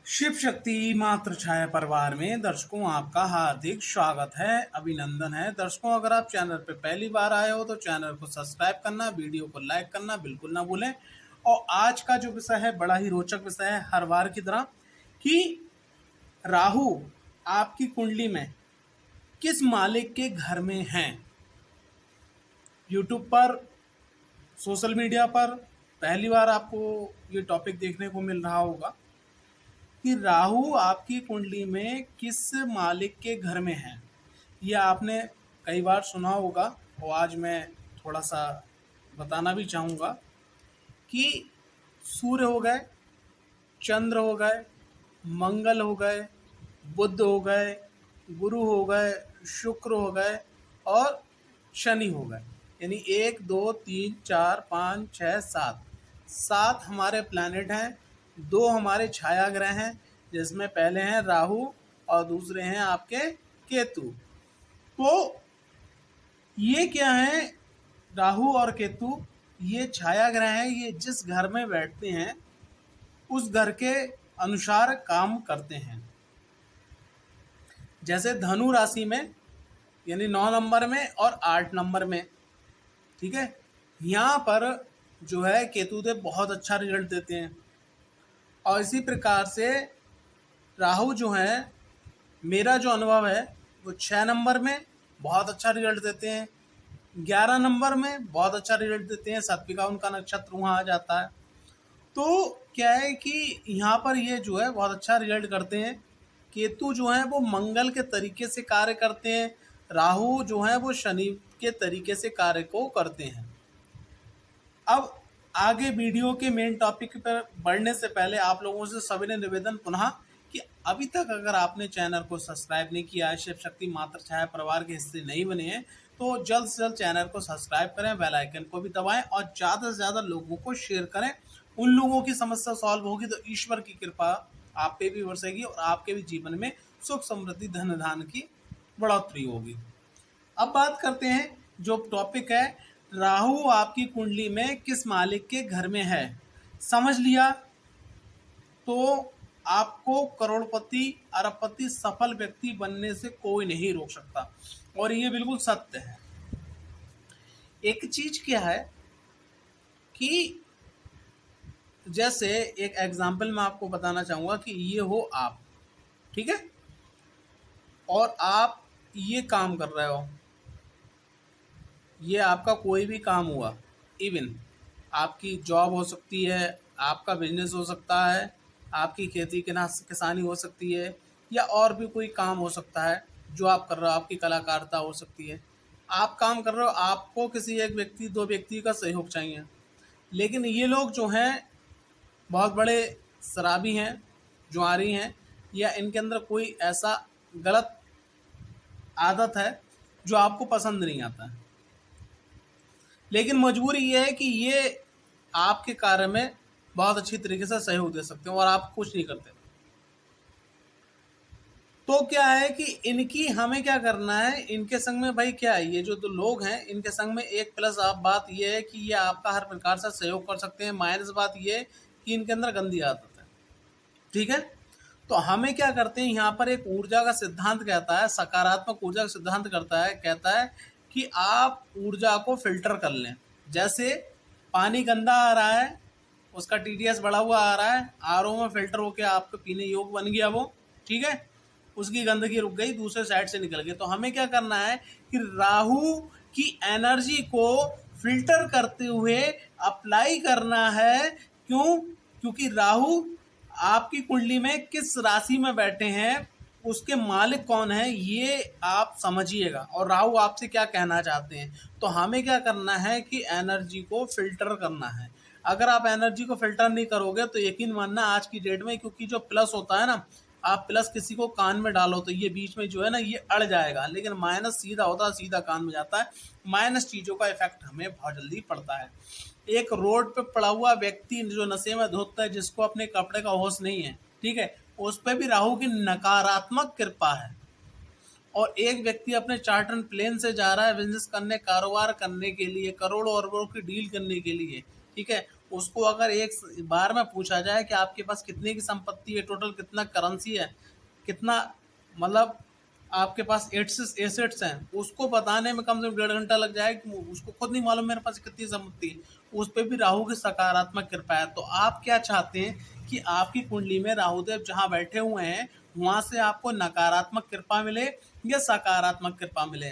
शिव शक्ति मात्र छाया परिवार में दर्शकों आपका हार्दिक स्वागत है, अभिनंदन है। दर्शकों, अगर आप चैनल पर पहली बार आए हो तो चैनल को सब्सक्राइब करना, वीडियो को लाइक करना बिल्कुल ना भूलें। और आज का जो विषय है बड़ा ही रोचक विषय है, हर बार की तरह, कि राहु आपकी कुंडली में किस मालिक के घर में है। यूट्यूब पर, सोशल मीडिया पर पहली बार आपको ये टॉपिक देखने को मिल रहा होगा कि राहु आपकी कुंडली में किस मालिक के घर में है। यह आपने कई बार सुना होगा और आज मैं थोड़ा सा बताना भी चाहूँगा कि सूर्य हो गए, चंद्र हो गए, मंगल हो गए, बुध हो गए, गुरु हो गए, शुक्र हो गए और शनि हो गए। यानी 1 2 3 4 5 6 7 7 हमारे प्लैनेट हैं। 2 हमारे छाया ग्रह हैं, जिसमें पहले हैं राहु और दूसरे हैं आपके केतु। तो ये क्या है, राहु और केतु ये छाया ग्रह हैं। ये जिस घर में बैठते हैं उस घर के अनुसार काम करते हैं। जैसे धनु राशि में, यानी 9 नंबर में और 8 नंबर में, ठीक है, यहाँ पर जो है केतु देव बहुत अच्छा रिजल्ट देते हैं। और इसी प्रकार से राहु जो है, मेरा जो अनुभव है वो 6 नंबर में बहुत अच्छा रिजल्ट देते हैं, 11 नंबर में बहुत अच्छा रिजल्ट देते हैं। सात्विका उनका नक्षत्र वहाँ आ जाता है। तो क्या है कि यहाँ पर ये जो है बहुत अच्छा रिजल्ट करते हैं। केतु जो है वो मंगल के तरीके से कार्य करते हैं, राहु जो है वो शनि के तरीके से कार्य को करते हैं। अब आगे वीडियो के मेन टॉपिक पर बढ़ने से पहले आप लोगों से सविनय निवेदन पुनः कि अभी तक अगर आपने चैनल को सब्सक्राइब नहीं किया है, शिव शक्ति मात्र छाया परिवार के हिस्से नहीं बने हैं, तो जल्द से जल्द चैनल को सब्सक्राइब करें, बेल आइकन को भी दबाएं और ज़्यादा से ज़्यादा लोगों को शेयर करें। उन लोगों की समस्या सॉल्व होगी तो ईश्वर की कृपा आप पे भी बरसेगी और आपके भी जीवन में सुख समृद्धि धन धान की बढ़ोतरी होगी। अब बात करते हैं, जो टॉपिक है, राहु आपकी कुंडली में किस मालिक के घर में है। समझ लिया तो आपको करोड़पति अरबपति सफल व्यक्ति बनने से कोई नहीं रोक सकता, और ये बिल्कुल सत्य है। एक चीज क्या है कि जैसे एक एग्जाम्पल मैं आपको बताना चाहूँगा कि ये हो आप, ठीक है, और आप ये काम कर रहे हो, ये आपका कोई भी काम हुआ, इवन आपकी जॉब हो सकती है, आपका बिजनेस हो सकता है, आपकी खेती किसानी हो सकती है, या और भी कोई काम हो सकता है जो आप कर रहे हो, आपकी कलाकारिता हो सकती है। आप काम कर रहे हो, आपको किसी एक व्यक्ति 2 व्यक्ति का सहयोग चाहिए, लेकिन ये लोग जो हैं बहुत बड़े शराबी हैं, जुआरी हैं, या इनके अंदर कोई ऐसा गलत आदत है जो आपको पसंद नहीं आता है, लेकिन मजबूरी ये है कि ये आपके कार्य में बहुत अच्छी तरीके से सहयोग दे सकते हैं और आप कुछ नहीं करते। तो क्या है कि इनकी हमें क्या करना है, इनके संग में भाई क्या है, ये जो 2 लोग हैं इनके संग में एक प्लस आप बात ये है कि ये आपका हर प्रकार से सहयोग कर सकते हैं। माइनस बात ये है कि इनके अंदर गंदी आदत है, ठीक है। तो हमें क्या करते हैं, यहाँ पर एक ऊर्जा का सिद्धांत कहता है, सकारात्मक ऊर्जा का सिद्धांत करता है, कहता है कि आप ऊर्जा को फिल्टर कर लें। जैसे पानी गंदा आ रहा है, उसका टीडीएस बढ़ा हुआ आ रहा है, आरओ में फिल्टर होके आपके पीने योग्य बन गया वो, ठीक है, उसकी गंदगी रुक गई, दूसरे साइड से निकल गई। तो हमें क्या करना है कि राहु की एनर्जी को फिल्टर करते हुए अप्लाई करना है। क्यों? क्योंकि राहु आपकी कुंडली में किस राशि में बैठे हैं, उसके मालिक कौन है, ये आप समझिएगा, और राहु आपसे क्या कहना चाहते हैं। तो हमें क्या करना है कि एनर्जी को फिल्टर करना है। अगर आप एनर्जी को फिल्टर नहीं करोगे तो यकीन मानना आज की डेट में, क्योंकि जो प्लस होता है ना, आप प्लस किसी को कान में डालो तो ये बीच में जो है ना ये अड़ जाएगा, लेकिन माइनस सीधा होता है, सीधा कान में जाता है। माइनस चीज़ों का इफेक्ट हमें बहुत जल्दी पड़ता है। एक रोड पे पड़ा हुआ व्यक्ति जो नशे में धुत है, जिसको अपने कपड़े का होश नहीं है, ठीक है, उस पर भी राहु की नकारात्मक कृपा है। और एक व्यक्ति अपने चार्टर्ड प्लेन से जा रहा है बिजनेस करने, कारोबार करने के लिए, करोड़ों अरबों की डील करने के लिए, ठीक है, उसको अगर एक बार में पूछा जाए कि आपके पास कितने की संपत्ति है, टोटल कितना करेंसी है, कितना मतलब आपके पास एसेट्स हैं, उसको बताने में कम से कम 1.5 घंटा लग जाए कि उसको खुद नहीं मालूम मेरे पास कितनी संपत्ति है। उस पर भी राहु की सकारात्मक कृपा है। तो आप क्या चाहते हैं कि आपकी कुंडली में राहुदेव जहाँ बैठे हुए हैं वहाँ से आपको नकारात्मक कृपा मिले या सकारात्मक कृपा मिले?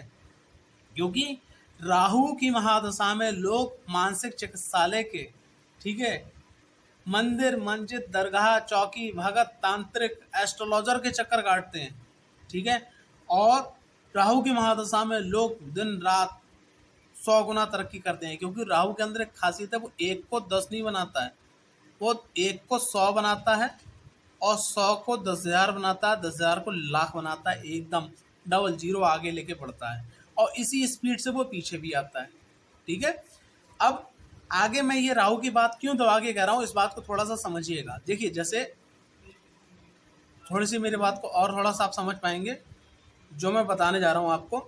क्योंकि राहु की महादशा में लोग मानसिक चिकित्सालय के, ठीक है, मंदिर, मस्जिद, दरगाह, चौकी, भगत, तांत्रिक, एस्ट्रोलॉजर के चक्कर काटते हैं, ठीक है। और राहु की महादशा में लोग दिन रात 100 गुना तरक्की करते हैं, क्योंकि राहु के अंदर एक खासियत है, वो 1 को 10 नहीं बनाता है, वो 1 को 100 बनाता है और 100 को 10,000 बनाता है, 10,000 को लाख बनाता है, एकदम डबल जीरो आगे लेके बढ़ता है और इसी स्पीड से वो पीछे भी आता है, ठीक है। अब आगे मैं ये राहु की बात क्यों दबा के कह रहा हूँ, इस बात को थोड़ा सा समझिएगा। देखिए, जैसे थोड़ी सी मेरी बात को और थोड़ा सा आप समझ पाएंगे जो मैं बताने जा रहा हूँ आपको,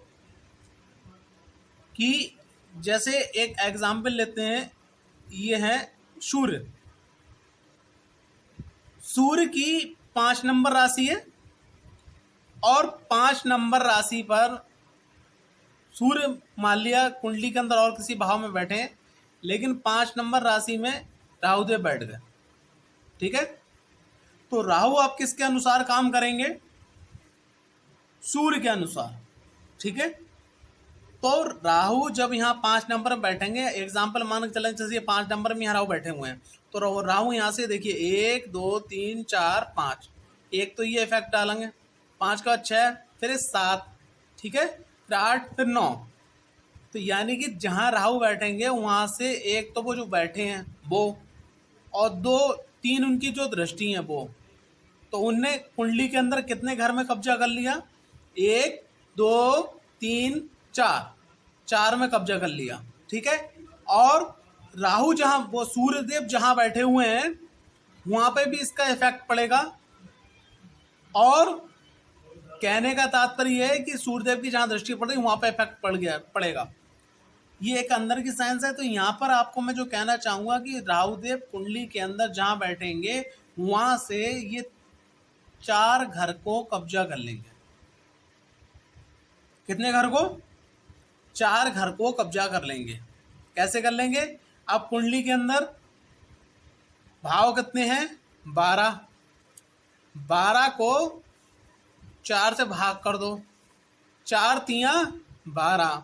कि जैसे एक एग्जाम्पल लेते हैं, ये है सूर्य। सूर्य की 5 नंबर राशि है और 5 नंबर राशि पर सूर्य मान लिया कुंडली के अंदर और किसी भाव में बैठे हैं, लेकिन 5 नंबर राशि में राहुदेव बैठ गए, ठीक है। तो राहु आप किसके अनुसार काम करेंगे? सूर्य के अनुसार, ठीक है। तो राहु जब यहाँ 5 नंबर में बैठेंगे, एग्जाम्पल मान के चलें जैसे 5 नंबर में यहाँ राहु बैठे हुए हैं, तो राहु यहाँ से देखिए 1 2 3 4 5, एक तो ये इफेक्ट डालेंगे, 5 का 6, फिर 7, ठीक है, फिर 8, फिर 9। तो यानी कि जहाँ राहु बैठेंगे वहाँ से एक तो वो जो बैठे हैं वो, और 2 3 उनकी जो दृष्टि है वो, तो उनने कुंडली के अंदर कितने घर में कब्जा कर लिया? 1 2 3 4, 4 में कब्जा कर लिया, ठीक है। और राहु जहां, वो सूर्यदेव जहां बैठे हुए हैं वहां पे भी इसका इफेक्ट पड़ेगा। और कहने का तात्पर्य है कि सूर्यदेव की जहां दृष्टि पड़ रही वहां पे इफेक्ट पड़ेगा। ये एक अंदर की साइंस है। तो यहाँ पर आपको मैं जो कहना चाहूंगा कि राहुदेव कुंडली के अंदर जहां बैठेंगे वहां से ये 4 घर को कब्जा कर लेंगे। कितने घर को? 4 घर को कब्जा कर लेंगे। कैसे कर लेंगे? अब कुंडली के अंदर भाव कितने हैं? 12। 12 को 4 से भाग कर दो, 4 तिया 12,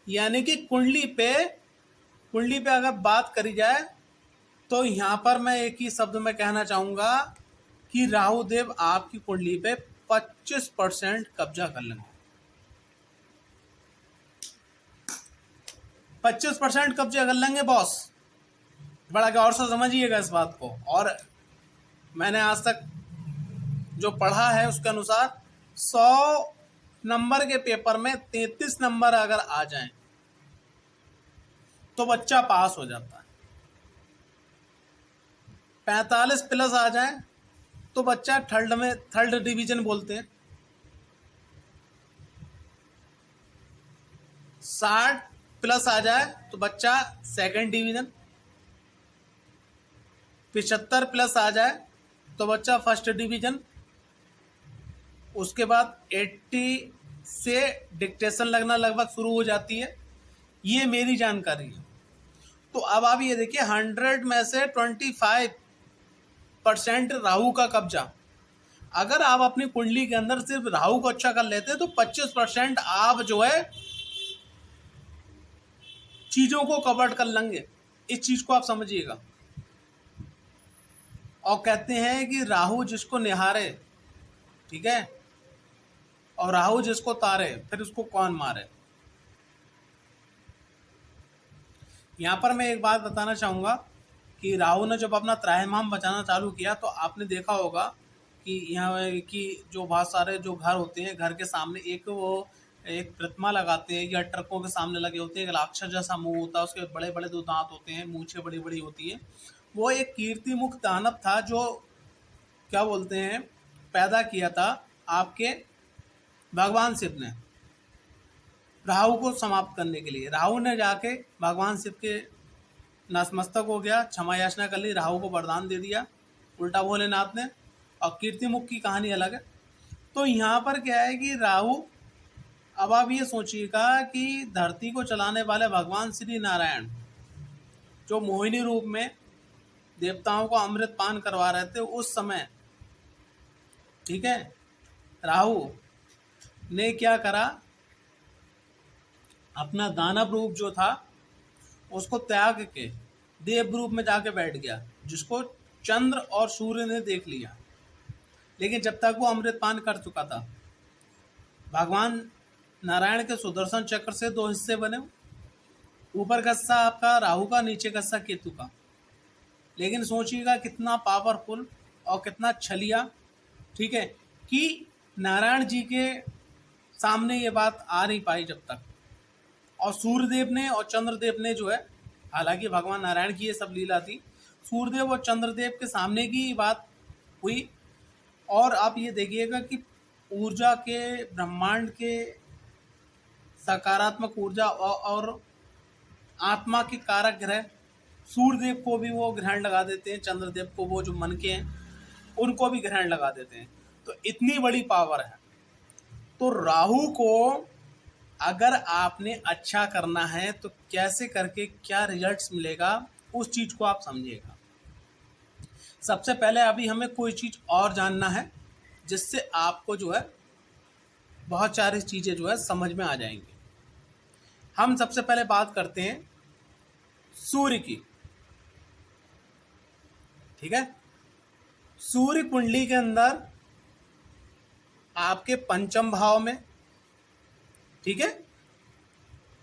यानी कि कुंडली पे अगर बात करी जाए तो यहाँ पर मैं एक ही शब्द में कहना चाहूंगा कि राहुदेव आपकी कुंडली पे 25% कब्जा कर लेंगे। 25% कब्जा कर लेंगे बॉस। बड़ा गौर से समझिएगा इस बात को। और मैंने आज तक जो पढ़ा है उसके अनुसार 100 नंबर के पेपर में 33 नंबर अगर आ जाएं तो बच्चा पास हो जाता है। 45 प्लस आ जाए तो बच्चा थर्ड डिवीजन बोलते हैं। 60 प्लस आ जाए तो बच्चा सेकंड डिवीजन। 75 प्लस आ जाए तो बच्चा फर्स्ट डिवीजन। उसके बाद 80 से डिक्टेशन लगना लगभग शुरू हो जाती है। ये मेरी जानकारी है। तो अब आप ये देखिए 100 में से 25% राहु का कब्जा। अगर आप अपनी कुंडली के अंदर सिर्फ राहु को अच्छा कर लेते तो 25% आप जो है चीजों को कवर कर लेंगे। इस चीज को आप समझिएगा। और कहते हैं कि राहु जिसको निहारे, ठीक है, और राहु जिसको तारे फिर उसको कौन मारे। यहाँ पर मैं एक बात बताना चाहूँगा कि राहु ने जब अपना त्राहिमाम बचाना चालू किया तो आपने देखा होगा कि यहाँ की जो बहुत सारे जो घर होते हैं, घर के सामने एक प्रतिमा लगाते हैं या ट्रकों के सामने लगे होते हैं। एक राक्षस जैसा मुंह होता है, उसके बड़े बड़े 2 दांत होते हैं, मूछें बड़ी बड़ी होती हैं। वो एक कीर्तिमुख दानव था जो क्या बोलते हैं पैदा किया था आपके भगवान शिव ने राहु को समाप्त करने के लिए। राहु ने जाके भगवान शिव के नतमस्तक हो गया, क्षमा याचना कर ली, राहु को वरदान दे दिया उल्टा भोलेनाथ ने। और कीर्तिमुख की कहानी अलग है। तो यहाँ पर क्या है कि राहु, अब आप ये सोचिएगा कि धरती को चलाने वाले भगवान श्री नारायण जो मोहिनी रूप में देवताओं को अमृत पान करवा रहे थे उस समय, ठीक है, राहु ने क्या करा, अपना दानव रूप जो था उसको त्याग के देव रूप में जाके बैठ गया, जिसको चंद्र और सूर्य ने देख लिया। लेकिन जब तक वो अमृत पान कर चुका था, भगवान नारायण के सुदर्शन चक्र से 2 हिस्से बने, ऊपर का हिस्सा आपका राहु का, नीचे का हिस्सा केतु का। लेकिन सोचिएगा कितना पावरफुल और कितना छलिया, ठीक है, कि नारायण जी के सामने ये बात आ नहीं पाई जब तक। और सूर्यदेव ने और चंद्रदेव ने जो है, हालांकि भगवान नारायण की ये सब लीला थी, सूर्यदेव और चंद्रदेव के सामने की बात हुई। और आप ये देखिएगा कि ऊर्जा के, ब्रह्मांड के सकारात्मक ऊर्जा और आत्मा के कारक ग्रह सूर्यदेव को भी वो ग्रहण लगा देते हैं, चंद्रदेव को वो जो मन के हैं उनको भी ग्रहण लगा देते हैं। तो इतनी बड़ी पावर है। तो राहु को अगर आपने अच्छा करना है तो कैसे करके क्या रिजल्ट्स मिलेगा, उस चीज को आप समझिएगा। सबसे पहले अभी हमें कोई चीज और जानना है जिससे आपको जो है बहुत सारी चीजें जो है समझ में आ जाएंगी। हम सबसे पहले बात करते हैं सूर्य की, ठीक है। सूर्य कुंडली के अंदर आपके पंचम भाव में, ठीक है,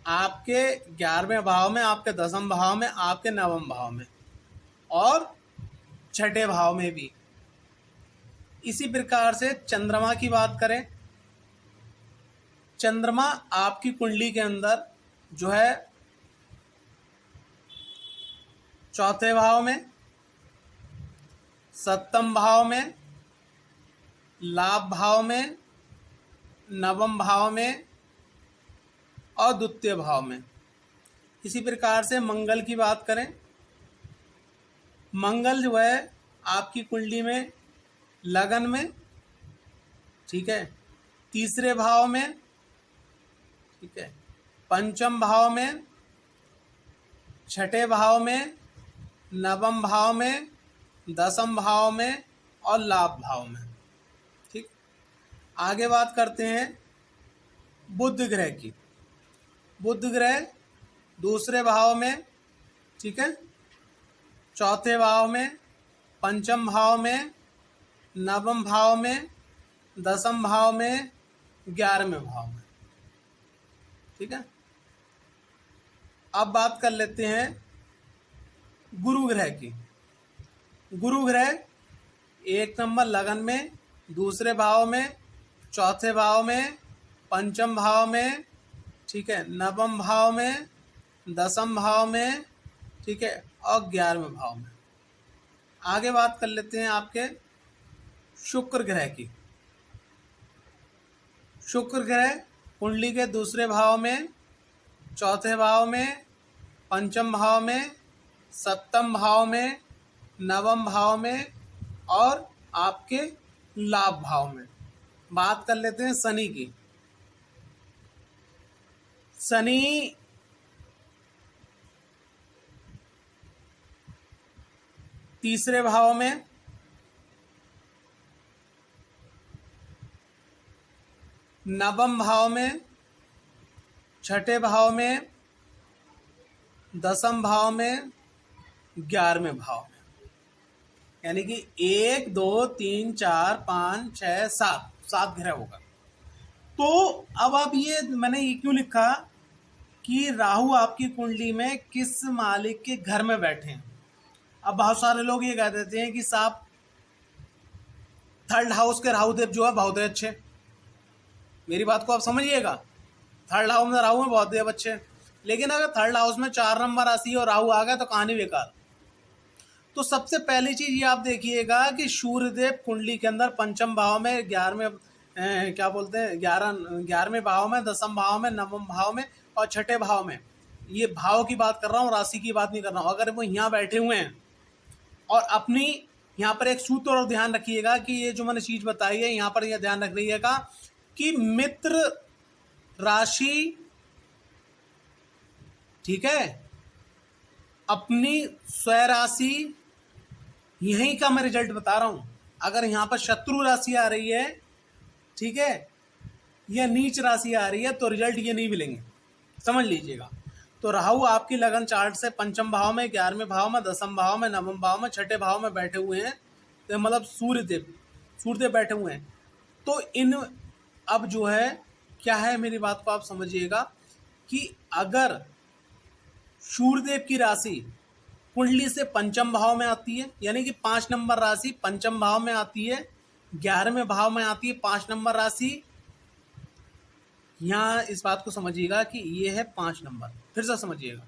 आपके 11वें भाव में, आपके 10वें भाव में, आपके 9वें भाव में और 6ठे भाव में भी। इसी प्रकार से चंद्रमा की बात करें, चंद्रमा आपकी कुंडली के अंदर जो है 4थे भाव में, 7वें भाव में, लाभ भाव में, 9वें भाव में और द्वितीय भाव में। इसी प्रकार से मंगल की बात करें, मंगल जो है आपकी कुंडली में लगन में, ठीक है, 3रे भाव में, ठीक है, 5म भाव में, 6ठे भाव में, 9वें भाव में, 10वें भाव में और लाभ भाव में। ठीक, आगे बात करते हैं बुध ग्रह की। बुध ग्रह 2रे भाव में, ठीक है, 4थे भाव में, 5म भाव में, 9वें भाव में, 10वें भाव में, 11वें भाव में, ठीक है। अब बात कर लेते हैं गुरु ग्रह की। गुरु ग्रह 1 नंबर लगन में, 2रे भाव में, 4थे भाव में, 5म भाव में, ठीक है, 9वें भाव में, 10वें भाव में, ठीक है, और 11वें भाव में। आगे बात कर लेते हैं आपके शुक्र ग्रह की। शुक्र ग्रह कुंडली के 2रे भाव में, 4थे भाव में, 5म भाव में, 7वें भाव में, 9वें भाव में और आपके लाभ भाव में। बात कर लेते हैं शनि की। शनि 3रे भाव में, 9वें भाव में, 6ठे भाव में, 10वें भाव में, 11वें भाव में। यानी कि 1 2 3 4 5 6 7 ग्रह होगा। तो अब आप ये, मैंने ये क्यों लिखा कि राहु आपकी कुंडली में किस मालिक के घर में बैठे हैं। अब बहुत सारे लोग ये कह देते हैं कि साहब 3rd हाउस के राहुदेव जो है बहुत अच्छे। मेरी बात को आप समझिएगा, 3rd हाउस में राहु में बहुत देव अच्छे, लेकिन अगर 3rd हाउस में 4 नंबर राशि और राहु आ गया तो कहानी बेकार। तो सबसे पहली चीज ये आप देखिएगा कि सूर्यदेव कुंडली के अंदर 5म भाव में, 11वें भाव में, 10वें भाव में, 9वें भाव में और 6ठे भाव में ये भाव की बात कर रहा हूँ, राशि की बात नहीं कर रहा हूँ। अगर वो यहाँ बैठे हुए हैं और अपनी, यहाँ पर एक सूत्र और ध्यान रखिएगा कि ये जो मैंने चीज बताई है यहाँ पर यह ध्यान रख रखिएगा कि मित्र राशि, ठीक है, अपनी स्वराशि, यहीं का मैं रिजल्ट बता रहा हूं। अगर यहाँ पर शत्रु राशि आ रही है, ठीक है, या नीच राशि आ रही है, तो रिजल्ट ये नहीं मिलेंगे, समझ लीजिएगा। तो राहु आपकी लगन चार्ट से पंचम भाव में, 11वें भाव में, 10वें भाव में, 9वें भाव में, 6ठे भाव में बैठे हुए हैं। तो मतलब सूर्यदेव बैठे हुए हैं। तो इन, अब जो है क्या है, मेरी बात को आप समझिएगा कि अगर सूर्यदेव की राशि कुंडली से पंचम भाव में आती है, यानी कि 5 नंबर राशि पंचम भाव में आती है, 11वें भाव में आती है 5 नंबर राशि। यहाँ इस बात को समझिएगा कि ये है 5 नंबर, फिर से समझिएगा।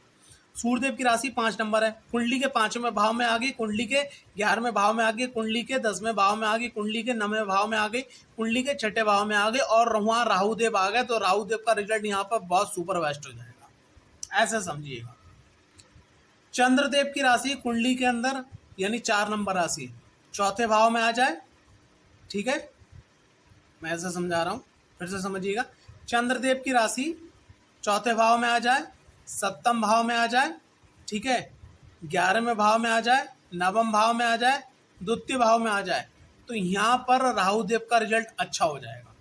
सूर्यदेव की राशि 5 नंबर है, कुंडली के 5वें भाव में आ गई, कुंडली के 11वें भाव में आ गई, कुंडली के 10वें भाव में आ गई, कुंडली के 9वें भाव में आ गई, कुंडली के 6ठे भाव में आ गई, और वहाँ राहुदेव आ गए। तो राहुदेव का रिजल्ट यहाँ पर बहुत सुपर बेस्ट हो जाएगा, ऐसा समझिएगा। चंद्रदेव की राशि कुंडली के अंदर, यानी 4 नंबर राशि 4थे भाव में आ जाए, ठीक है, मैं ऐसा समझा रहा हूँ, फिर से समझिएगा। चंद्रदेव की राशि 4थे भाव में आ जाए, 7वें भाव में आ जाए, ठीक है, 11वें भाव में आ जाए, 9वें भाव में आ जाए, द्वितीय भाव में आ जाए, तो यहाँ पर राहुदेव का रिजल्ट अच्छा हो जाएगा।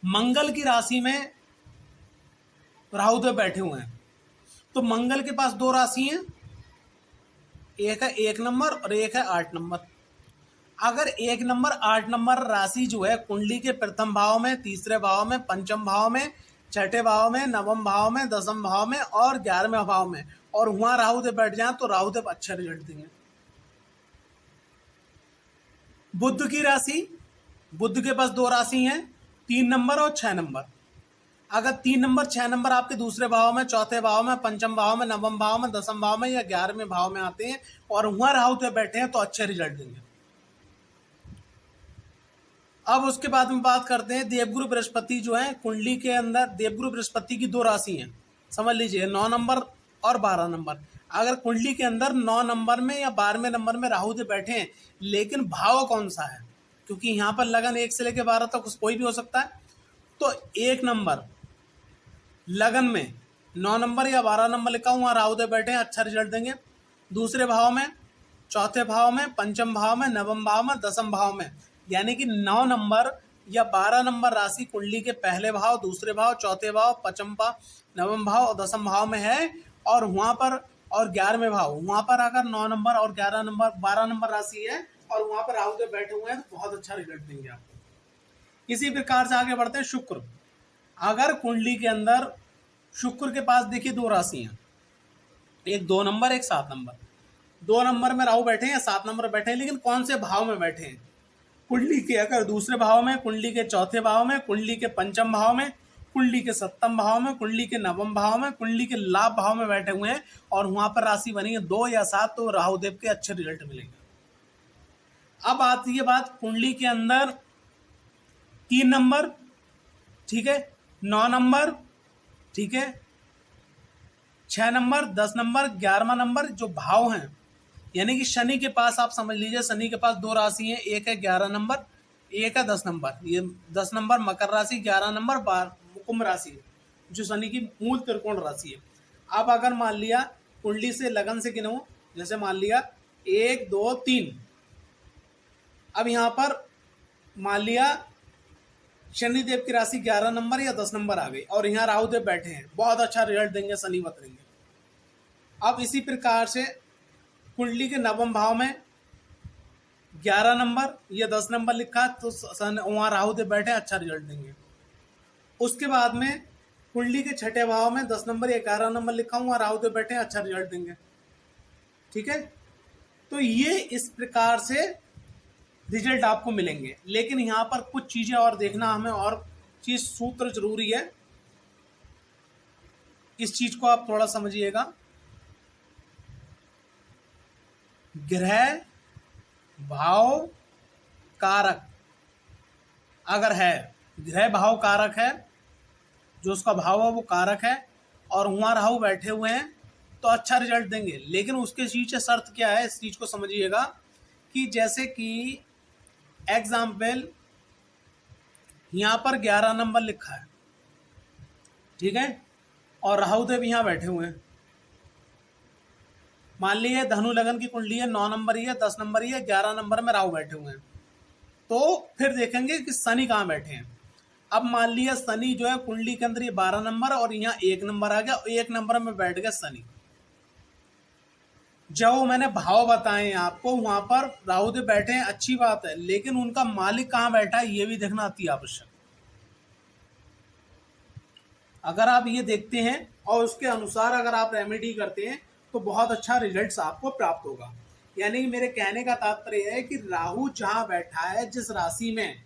मंगल की राशि में राहुदेव बैठे हुए हैं, तो मंगल के पास 2 राशि हैं, एक है 1 नंबर और एक है 8 नंबर। अगर 1 नंबर 8 नंबर राशि जो है कुंडली के प्रथम भाव में, तीसरे भाव में, पंचम भाव में, 6ठे भाव में, 9वें भाव में, 10वें भाव में और 11वें भाव में, और वहां राहुदेव बैठ जाए, तो राहुदेव अच्छा रिजल्ट देंगे। बुध की राशि, बुध के पास 2 राशि हैं, 3 नंबर और 6 नंबर। अगर 3 नंबर 6 नंबर आपके दूसरे भाव में, चौथे भाव में, पंचम भाव में, 9वें भाव में, 10वें भाव में या 11वें भाव में आते हैं और वहां राहुदेव बैठे हैं, तो अच्छे रिजल्ट देंगे। अब उसके बाद में बात करते हैं देवगुरु बृहस्पति जो है कुंडली के अंदर, देवगुरु बृहस्पति की 2 राशि हैं, समझ लीजिए 9 नंबर और 12 नंबर। अगर कुंडली के अंदर 9 नंबर में या 12वें नंबर में राहुदेव बैठे हैं, लेकिन भाव कौन सा है, क्योंकि यहाँ पर लगन 1 से लेकर 12 तक कोई भी हो सकता है, तो 1 नंबर लगन में 9 नंबर या 12 नंबर लिखा हुआ राहुदेव बैठे हैं, अच्छा रिजल्ट देंगे। दूसरे भाव में, चौथे भाव में, पंचम भाव में, 9वें भाव में, 10वें भाव में, यानी कि 9 नंबर या 12 नंबर राशि कुंडली के पहले भाव, दूसरे भाव, चौथे भाव, पंचम भाव, 9वें भाव और 10वें भाव में है, और वहां पर, और 11वें भाव, वहां पर अगर 9 नंबर और 11 नंबर 12 नंबर राशि है और वहां पर राहुदेव बैठे हुए हैं, तो बहुत अच्छा रिजल्ट देंगे आपको। इसी प्रकार से आगे बढ़ते हैं शुक्र। अगर कुंडली के अंदर शुक्र के पास देखिए 2 राशि हैं, एक 2 नंबर, एक 7 नंबर। 2 नंबर में राहु बैठे हैं, 7 नंबर बैठे हैं, लेकिन कौन से भाव में बैठे हैं, कुंडली के अगर दूसरे भाव में, कुंडली के चौथे भाव में, कुंडली के पंचम भाव में, कुंडली के 7वें भाव में, कुंडली के 9वें भाव में, कुंडली के लाभ भाव में बैठे हुए हैं, और वहां पर राशि बनी है 2 या 7, तो राहुदेव के अच्छे रिजल्ट मिलेंगे। अब आती है बात कुंडली के अंदर 3 नंबर, ठीक है, 9 नंबर, ठीक है, 6 नंबर, 10 नंबर, 11वां नंबर, जो भाव हैं, यानी कि शनि के पास आप समझ लीजिए, शनि के पास 2 राशि हैं, एक है 11 नंबर, एक है 10 नंबर। ये 10 नंबर मकर राशि, 11 नंबर कुंभ राशि है, जो शनि की मूल त्रिकोण राशि है। अब अगर मान लिया कुंडली से लगन से गिनो, जैसे मान लिया 1 2 3, अब यहाँ पर मान लिया शनिदेव की राशि 11 नंबर या 10 नंबर आ गई, और यहाँ राहुदेव बैठे हैं, बहुत अच्छा रिजल्ट देंगे, शनि मत देंगे। अब इसी प्रकार से कुंडली के 9वें भाव में 11 नंबर या 10 नंबर लिखा, तो वहाँ राहुदेव बैठे, अच्छा रिजल्ट देंगे। उसके बाद में कुंडली के 6ठे भाव में 10 नंबर या 11 नंबर लिखा हुआ राहुदेव बैठे, अच्छा रिजल्ट देंगे, ठीक है। तो ये इस प्रकार से रिजल्ट आपको मिलेंगे। लेकिन यहाँ पर कुछ चीजें और देखना हमें, और चीज सूत्र जरूरी है, इस चीज को आप थोड़ा समझिएगा। ग्रह भाव कारक अगर है, ग्रह भाव कारक है, जो उसका भाव है वो कारक है, और वहाँ राहु बैठे हुए हैं तो अच्छा रिजल्ट देंगे। लेकिन उसके पीछे शर्त क्या है, इस चीज़ को समझिएगा कि जैसे कि एग्जाम्पल यहाँ पर 11 नंबर लिखा है, ठीक है, और राहु देव यहाँ बैठे हुए हैं। मान लीजिए धनु लगन की कुंडली है, 9 नंबर ही है, 10 नंबर ही है, 11 नंबर में राहु बैठे हुए हैं, तो फिर देखेंगे कि शनि कहाँ बैठे हैं। अब मान लिया शनि जो है कुंडली के अंदर ये 12 नंबर और यहाँ 1 नंबर आ गया, और 1 नंबर में बैठ गया शनि। जो मैंने भाव बताए आपको, वहां पर राहु देव बैठे हैं, अच्छी बात है, लेकिन उनका मालिक कहाँ बैठा है ये भी देखना अति आवश्यक। अगर आप ये देखते हैं और उसके अनुसार अगर आप रेमेडी करते हैं तो बहुत अच्छा रिजल्ट्स आपको प्राप्त होगा। यानी मेरे कहने का तात्पर्य है कि राहु जहां बैठा है, जिस राशि में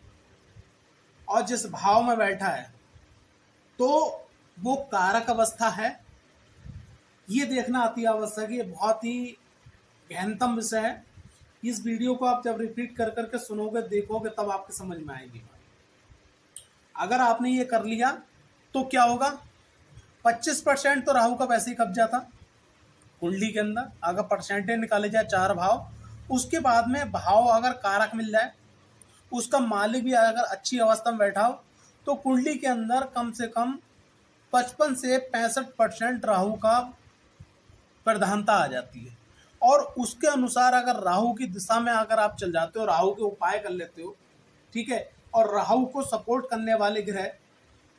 और जिस भाव में बैठा है, तो वो कारक अवस्था है, ये देखना अति आवश्यक है। ये बहुत ही गहनतम विषय है। इस वीडियो को आप जब रिपीट कर करके सुनोगे, देखोगे, तब आपको समझ में आएगी। अगर आपने ये कर लिया तो क्या होगा, 25% तो राहु का वैसे ही कब्जा था कुंडली के अंदर। अगर परसेंटेज निकाले जाए 4 भाव, उसके बाद में भाव अगर कारक मिल जाए, उसका मालिक भी अगर अच्छी अवस्था में बैठा हो, तो कुंडली के अंदर कम से कम 55 से 65% राहु का प्रधानता आ जाती है। और उसके अनुसार अगर राहु की दिशा में अगर आप चल जाते हो, राहु के उपाय कर लेते हो, ठीक है, और राहु को सपोर्ट करने वाले ग्रह,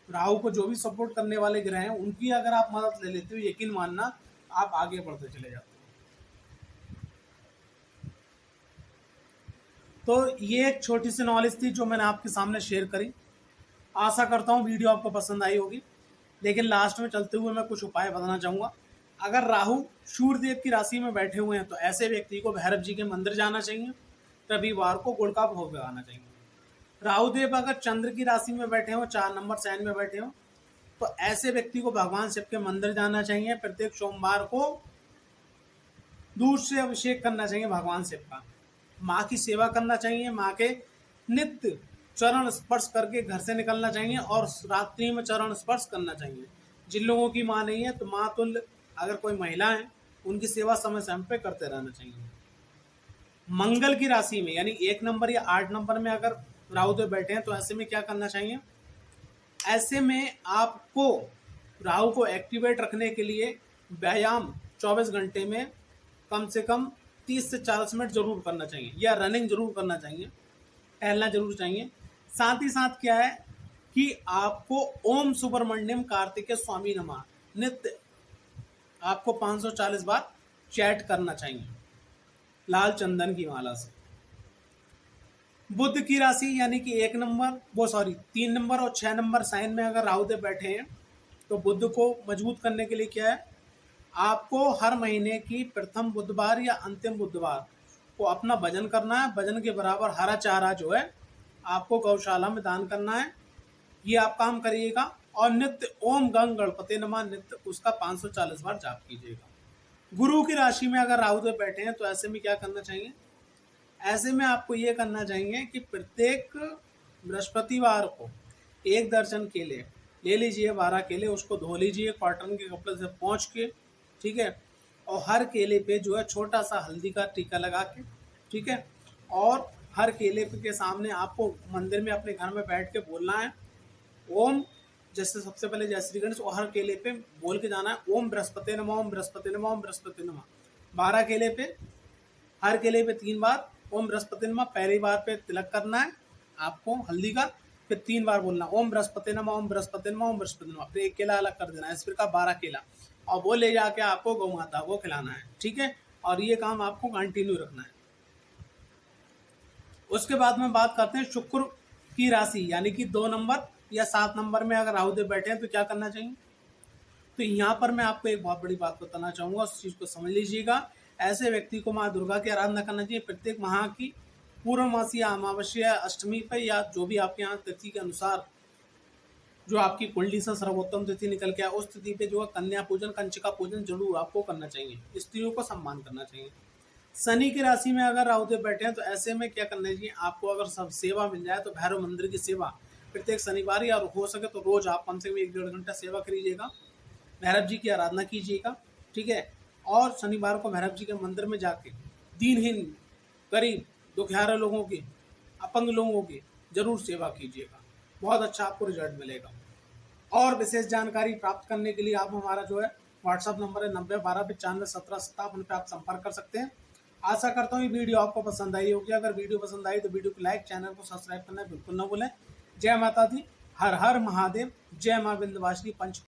राहु को जो भी सपोर्ट करने वाले ग्रह हैं, उनकी अगर आप मदद ले लेते हो, यकीन मानना आप आगे बढ़ते चले जाते हो। तो ये एक छोटी सी नॉलेज थी जो मैंने आपके सामने शेयर करी। आशा करता हूँ वीडियो आपको पसंद आई होगी। लेकिन लास्ट में चलते हुए मैं कुछ उपाय बताना चाहूँगा। अगर राहु सूर्यदेव की राशि में बैठे हुए हैं तो ऐसे व्यक्ति को भैरव जी के मंदिर जाना चाहिए, रविवार को गुड़ का भोग लगाना चाहिए। राहुदेव अगर चंद्र की राशि में बैठे हो, 4 नंबर साइन में बैठे हो, तो ऐसे व्यक्ति को भगवान शिव के मंदिर जाना चाहिए। प्रत्येक सोमवार को दूध से अभिषेक करना चाहिए भगवान शिव का। माँ की सेवा करना चाहिए, माँ के नित्य चरण स्पर्श करके घर से निकलना चाहिए, और रात्रि में चरण स्पर्श करना चाहिए। जिन लोगों की माँ नहीं है तो माँ तुल्य अगर कोई महिला है, उनकी सेवा समय समय पे करते रहना चाहिए। मंगल की राशि में यानी 1 नंबर या 8 नंबर में अगर राहुदेव बैठे हैं तो ऐसे में क्या करना चाहिए, ऐसे में आपको राहु को एक्टिवेट रखने के लिए व्यायाम 24 घंटे में कम से कम 30 से 40 मिनट जरूर करना चाहिए, या रनिंग जरूर करना चाहिए, टहलना जरूर चाहिए। साथ ही साथ क्या है कि आपको ओम सुब्रमण्यम कार्तिकेय स्वामी नमः नित्य आपको 540 बार चैट करना चाहिए लाल चंदन की माला से। बुध की राशि यानी कि 3 नंबर और 6 नंबर साइन में अगर राहुदेव बैठे हैं, तो बुध को मजबूत करने के लिए क्या है, आपको हर महीने की प्रथम बुधवार या अंतिम बुधवार को अपना भजन करना है। भजन के बराबर हरा चारा जो है आपको गौशाला में दान करना है। ये आप काम करिएगा, और नित्य ओम गंग गणपति नमः नित्य उसका 540 बार जाप कीजिएगा। गुरु की राशि में अगर राहुदेव बैठे हैं तो ऐसे में क्या करना चाहिए, ऐसे में आपको ये करना चाहिए कि प्रत्येक बृहस्पतिवार को 1 दर्जन केले ले लीजिए, 12 केले, उसको धो लीजिए कॉटन के कपड़े से पोंछ के, ठीक है, और हर केले पे जो है छोटा सा हल्दी का टीका लगा के, ठीक है, और हर केले के सामने आपको मंदिर में अपने घर में बैठ के बोलना है ओम, जैसे सबसे पहले जय श्री गणेश, और हर केले पे बोल के जाना है ओम बृहस्पति नमः, ओम बृहस्पति नमः, ओम बृहस्पति नमः। 12 केले पे, हर केले पे 3 बार ओम बृहस्पति नमः। पहली बार पे तिलक करना है आपको हल्दी का, फिर 3 बार बोलना ओम बृहस्पति नमः, ओम बृहस्पति नमः, ओम बृहस्पति नमः। फिर 1 केला अलग कर देना है, इस प्रकार 12 केला, और वो ले जाके आपको गौ माता को खिलाना है, ठीक है, और ये काम आपको कंटिन्यू रखना है। उसके बाद में बात करते हैं शुक्र की राशि यानी कि 2 नंबर या 7 नंबर में अगर राहुदेव बैठे हैं तो क्या करना चाहिए। तो यहाँ पर मैं आपको एक बहुत बड़ी बात बताना चाहूँगा, उस चीज़ को समझ लीजिएगा। ऐसे व्यक्ति को माँ दुर्गा की आराधना करना चाहिए। प्रत्येक माह की पूर्णमासी या अमावस्या अष्टमी पर, या जो भी आपके यहाँ तिथि के अनुसार जो आपकी कुंडली से सर्वोत्तम तिथि निकल के आए, उस तिथि पे जो है कन्या पूजन, कंचिका पूजन जरूर आपको करना चाहिए। स्त्रियों को सम्मान करना चाहिए। शनि की राशि में अगर राहुदेव बैठे हैं तो ऐसे में क्या करना चाहिए, आपको अगर सब सेवा मिल जाए तो भैरव मंदिर की सेवा प्रत्येक शनिवार या हो सके तो रोज आप कम से कम 1-1.5 घंटा सेवा करिएगा। भैरव जी की आराधना कीजिएगा, ठीक है। और शनिवार को भैरव जी के मंदिर में जाके दीनहीन, गरीब, दुखियारे लोगों की, अपंग लोगों की जरूर सेवा कीजिएगा, बहुत अच्छा आपको रिजल्ट मिलेगा। और विशेष जानकारी प्राप्त करने के लिए आप हमारा जो है व्हाट्सअप नंबर है 9012951757 पे आप संपर्क कर सकते हैं। आशा करता हूँ ये वीडियो आपको पसंद आई होगी। अगर वीडियो पसंद आई तो वीडियो को लाइक, चैनल को सब्सक्राइब करना बिल्कुल ना भूलें। जय माता दी, हर हर महादेव, जय माँ विंध्यवासिनी पंच